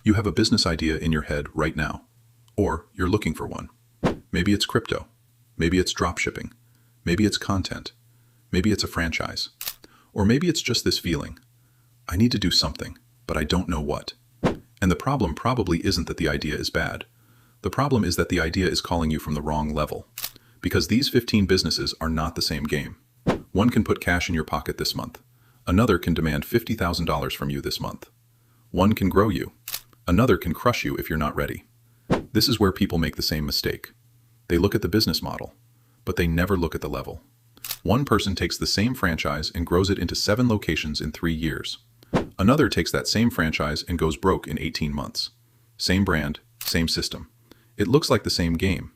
You have a business idea in your head right now, or you're looking for one. Maybe it's crypto, maybe it's dropshipping, maybe it's content, maybe it's a franchise, or maybe it's just this feeling, I need to do something, but I don't know what. And the problem probably isn't that the idea is bad. The problem is that the idea is calling you from the wrong level. Because these 15 businesses are not the same game. One can put cash in your pocket this month. Another can demand $50,000 from you this month. One can grow you. Another can crush you if you're not ready. This is where people make the same mistake. They look at the business model, but they never look at the level. One person takes the same franchise and grows it into 7 locations in 3 years. Another takes that same franchise and goes broke in 18 months. Same brand, same system. It looks like the same game,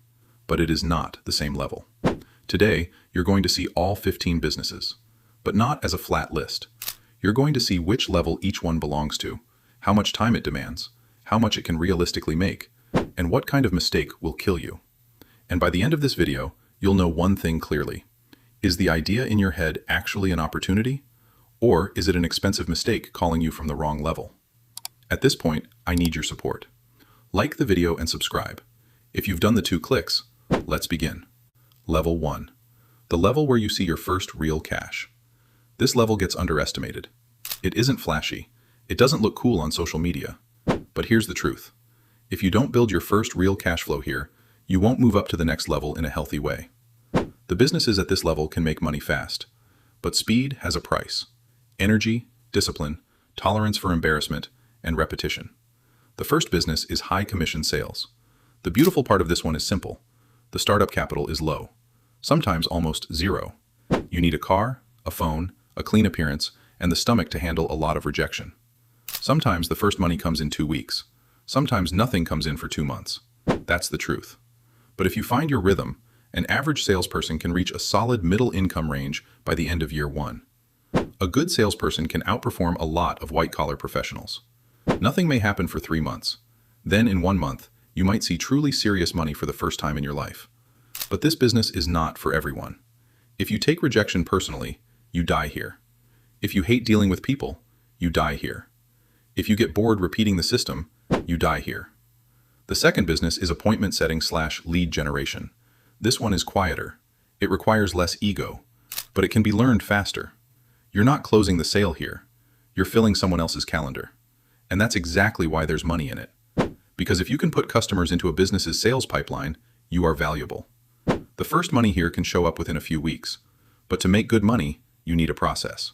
but it is not the same level. Today, you're going to see all 15 businesses, but not as a flat list. You're going to see which level each one belongs to, how much time it demands, how much it can realistically make, and what kind of mistake will kill you. And by the end of this video, you'll know one thing clearly. Is the idea in your head actually an opportunity? Or is it an expensive mistake calling you from the wrong level? At this point, I need your support. Like the video and subscribe. If you've done the 2 clicks, let's begin. Level 1. The level where you see your first real cash. This level gets underestimated. It isn't flashy. It doesn't look cool on social media. But here's the truth. If you don't build your first real cash flow here, you won't move up to the next level in a healthy way. The businesses at this level can make money fast, but speed has a price. Energy, discipline, tolerance for embarrassment, and repetition. The first business is high commission sales. The beautiful part of this one is simple. The startup capital is low, sometimes almost zero. You need a car, a phone, a clean appearance, and the stomach to handle a lot of rejection. Sometimes the first money comes in 2 weeks. Sometimes nothing comes in for 2 months. That's the truth. But if you find your rhythm, an average salesperson can reach a solid middle income range by the end of year 1. A good salesperson can outperform a lot of white-collar professionals. Nothing may happen for 3 months. Then in 1 month, you might see truly serious money for the first time in your life. But this business is not for everyone. If you take rejection personally, you die here. If you hate dealing with people, you die here. If you get bored repeating the system, you die here. The second business is appointment setting / lead generation. This one is quieter. It requires less ego, but it can be learned faster. You're not closing the sale here. You're filling someone else's calendar. And that's exactly why there's money in it. Because if you can put customers into a business's sales pipeline, you are valuable. The first money here can show up within a few weeks. But to make good money, you need a process.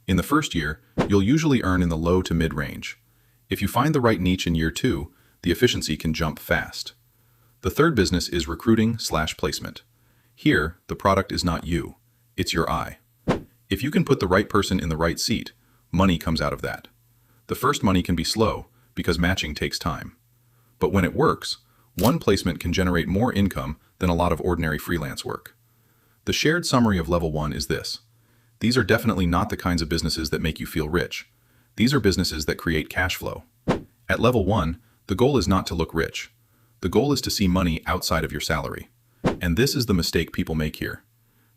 In the first year, you'll usually earn in the low to mid range. If you find the right niche in year 2, the efficiency can jump fast. The third business is recruiting / placement. Here, the product is not you, it's your eye. If you can put the right person in the right seat, money comes out of that. The first money can be slow because matching takes time. But when it works, one placement can generate more income than a lot of ordinary freelance work. The shared summary of level 1 is this. These are definitely not the kinds of businesses that make you feel rich. These are businesses that create cash flow. At level 1, the goal is not to look rich. The goal is to see money outside of your salary. And this is the mistake people make here.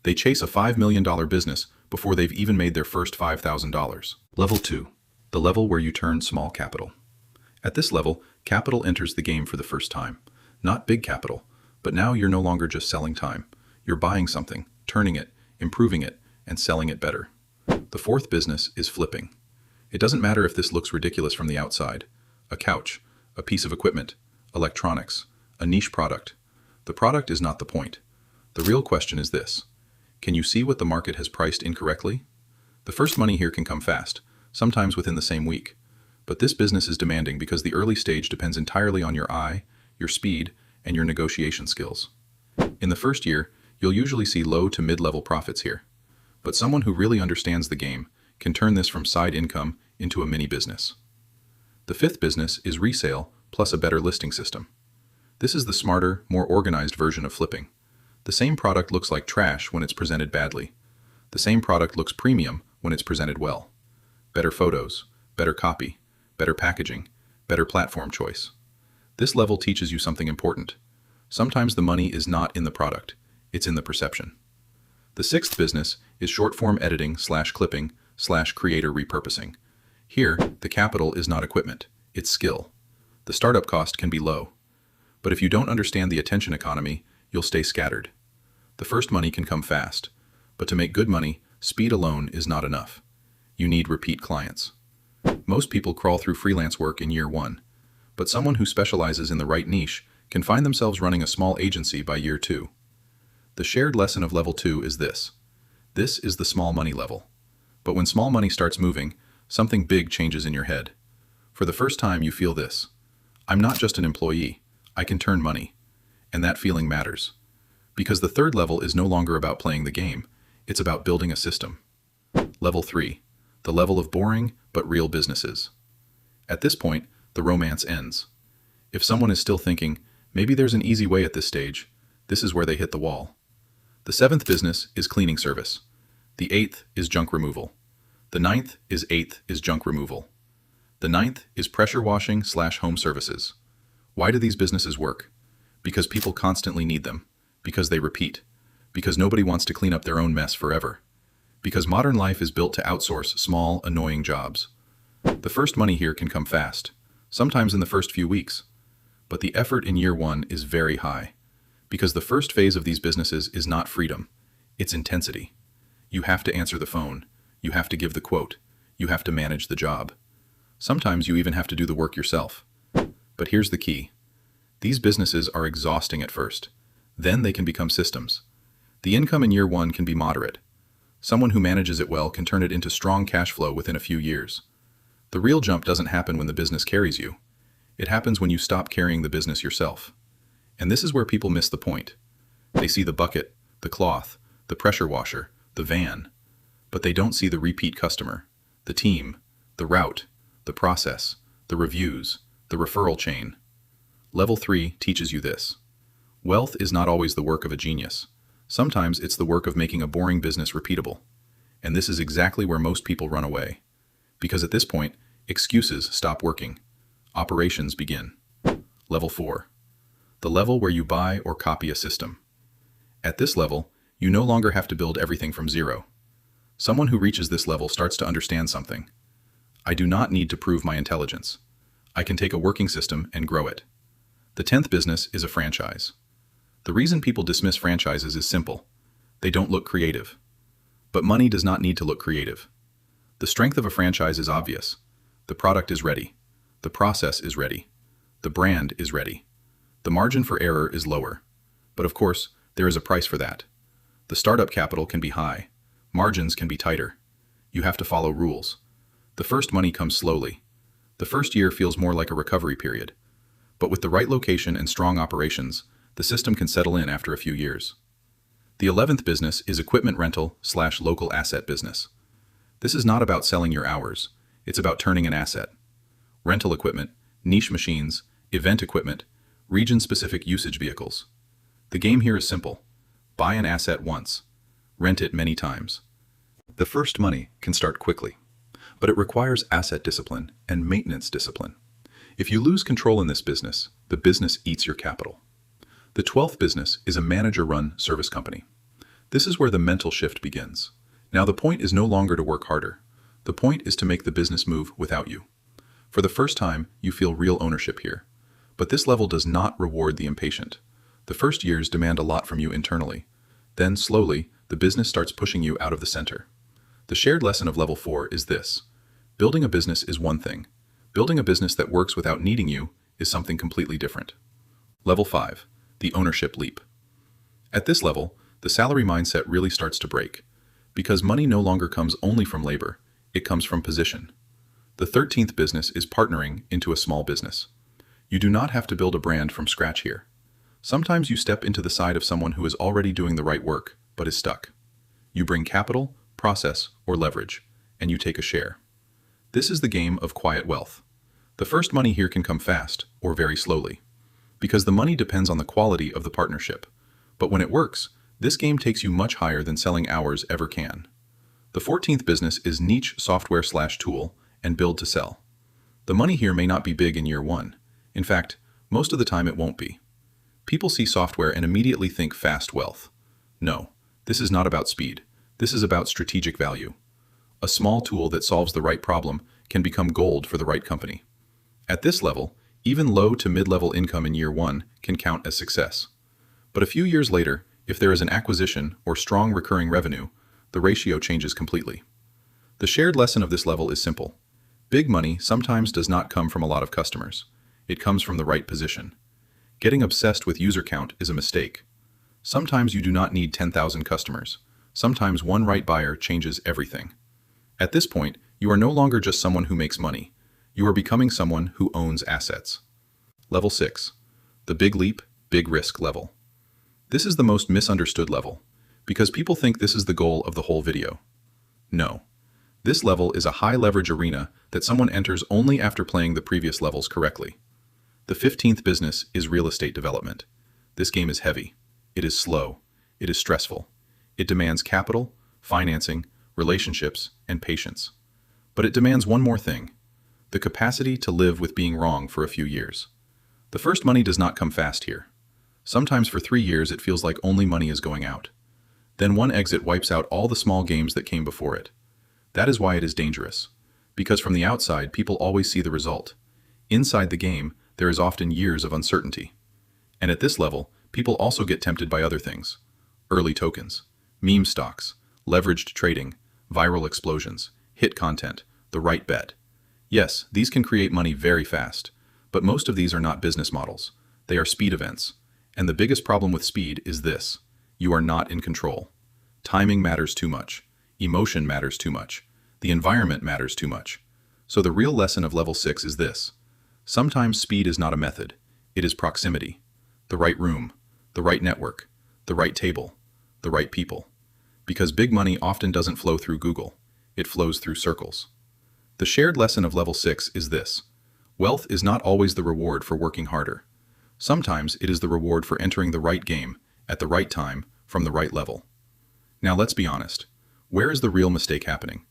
They chase a $5 million business before they've even made their first $5,000. Level 2, the level where you turn small capital. At this level, capital enters the game for the first time. Not big capital, but now you're no longer just selling time. You're buying something, turning it, improving it, and selling it better. The fourth business is flipping. It doesn't matter if this looks ridiculous from the outside. A couch, a piece of equipment, electronics, a niche product. The product is not the point. The real question is this. Can you see what the market has priced incorrectly? The first money here can come fast, sometimes within the same week. But this business is demanding because the early stage depends entirely on your eye, your speed, and your negotiation skills. In the first year, you'll usually see low to mid-level profits here. But someone who really understands the game can turn this from side income into a mini business. The fifth business is resale plus a better listing system. This is the smarter, more organized version of flipping. The same product looks like trash when it's presented badly. The same product looks premium when it's presented well. Better photos, better copy, better packaging, better platform choice. This level teaches you something important. Sometimes the money is not in the product, it's in the perception. The sixth business is short-form editing / clipping / creator repurposing. Here, the capital is not equipment, it's skill. The startup cost can be low. But if you don't understand the attention economy, you'll stay scattered. The first money can come fast. But to make good money, speed alone is not enough. You need repeat clients. Most people crawl through freelance work in year one. But someone who specializes in the right niche can find themselves running a small agency by year two. The shared lesson of level 2 is this. This is the small money level. But when small money starts moving, something big changes in your head. For the first time, you feel this. I'm not just an employee. I can turn money. And that feeling matters. Because the third level is no longer about playing the game. It's about building a system. Level 3. The level of boring but real businesses. At this point, the romance ends. If someone is still thinking, maybe there's an easy way at this stage, this is where they hit the wall. The 7th business is cleaning service. The 8th is junk removal. The 9th is junk removal. The 9th is pressure washing / home services. Why do these businesses work? Because people constantly need them. Because they repeat. Because nobody wants to clean up their own mess forever. Because modern life is built to outsource small, annoying jobs. The first money here can come fast, sometimes in the first few weeks. But the effort in year one is very high. Because the first phase of these businesses is not freedom, it's intensity. You have to answer the phone. You have to give the quote. You have to manage the job. Sometimes you even have to do the work yourself. But here's the key. These businesses are exhausting at first. Then they can become systems. The income in year one can be moderate. Someone who manages it well can turn it into strong cash flow within a few years. The real jump doesn't happen when the business carries you. It happens when you stop carrying the business yourself. And this is where people miss the point. They see the bucket, the cloth, the pressure washer, the van. But they don't see the repeat customer, the team, the route, the process, the reviews, the referral chain. Level 3 teaches you this. Wealth is not always the work of a genius. Sometimes it's the work of making a boring business repeatable. And this is exactly where most people run away. Because at this point, excuses stop working. Operations begin. Level 4. The level where you buy or copy a system. At this level, you no longer have to build everything from zero. Someone who reaches this level starts to understand something. I do not need to prove my intelligence. I can take a working system and grow it. The 10th business is a franchise. The reason people dismiss franchises is simple. They don't look creative. But money does not need to look creative. The strength of a franchise is obvious. The product is ready. The process is ready. The brand is ready. The margin for error is lower. But of course, there is a price for that. The startup capital can be high. Margins can be tighter. You have to follow rules. The first money comes slowly. The first year feels more like a recovery period. But with the right location and strong operations, the system can settle in after a few years. The 11th business is equipment rental / local asset business. This is not about selling your hours. It's about turning an asset. Rental equipment, niche machines, event equipment, region-specific usage vehicles. The game here is simple. Buy an asset once. Rent it many times. The first money can start quickly, but it requires asset discipline and maintenance discipline. If you lose control in this business, the business eats your capital. The 12th business is a manager-run service company. This is where the mental shift begins. Now the point is no longer to work harder. The point is to make the business move without you. For the first time, you feel real ownership here. But this level does not reward the impatient. The first years demand a lot from you internally. Then, slowly, the business starts pushing you out of the center. The shared lesson of level 4 is this. Building a business is one thing. Building a business that works without needing you is something completely different. Level 5. The ownership leap. At this level, the salary mindset really starts to break. Because money no longer comes only from labor, it comes from position. The 13th business is partnering into a small business. You do not have to build a brand from scratch here. Sometimes you step into the side of someone who is already doing the right work, but is stuck. You bring capital, process, or leverage, and you take a share. This is the game of quiet wealth. The first money here can come fast, or very slowly. Because the money depends on the quality of the partnership. But when it works, this game takes you much higher than selling hours ever can. The 14th business is niche software / tool and build to sell. The money here may not be big in year one. In fact, most of the time it won't be. People see software and immediately think fast wealth. No, this is not about speed. This is about strategic value. A small tool that solves the right problem can become gold for the right company. At this level, Even low to mid-level income in year one can count as success. But a few years later, if there is an acquisition or strong recurring revenue, the ratio changes completely. The shared lesson of this level is simple. Big money sometimes does not come from a lot of customers. It comes from the right position. Getting obsessed with user count is a mistake. Sometimes you do not need 10,000 customers. Sometimes one right buyer changes everything. At this point, you are no longer just someone who makes money. You are becoming someone who owns assets. Level 6. The big leap, big risk level. This is the most misunderstood level, because people think this is the goal of the whole video. No. This level is a high-leverage arena that someone enters only after playing the previous levels correctly. The 15th business is real estate development. This game is heavy. It is slow. It is stressful. It demands capital, financing, relationships, and patience. But it demands one more thing: the capacity to live with being wrong for a few years. The first money does not come fast here. Sometimes for 3 years it feels like only money is going out. Then one exit wipes out all the small games that came before it. That is why it is dangerous. Because from the outside, people always see the result. Inside the game, there is often years of uncertainty. And at this level, people also get tempted by other things. Early tokens, meme stocks, leveraged trading, viral explosions, hit content, the right bet. Yes, these can create money very fast, but most of these are not business models. They are speed events. And the biggest problem with speed is this: you are not in control. Timing matters too much. Emotion matters too much. The environment matters too much. So the real lesson of level 6 is this: sometimes speed is not a method. It is proximity. The right room, the right network, the right table, the right people. Because big money often doesn't flow through Google. It flows through circles. The shared lesson of level 6 is this: wealth is not always the reward for working harder. Sometimes it is the reward for entering the right game, at the right time, from the right level. Now let's be honest. Where is the real mistake happening?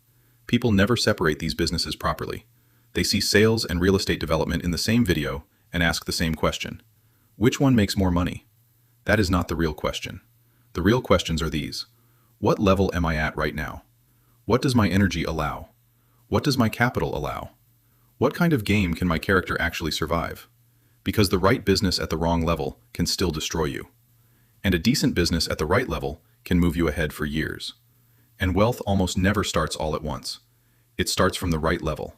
People never separate these businesses properly. They see sales and real estate development in the same video and ask the same question: which one makes more money? That is not the real question. The real questions are these: what level am I at right now? What does my energy allow? What does my capital allow? What kind of game can my character actually survive? Because the right business at the wrong level can still destroy you. And a decent business at the right level can move you ahead for years. And wealth almost never starts all at once. It starts from the right level.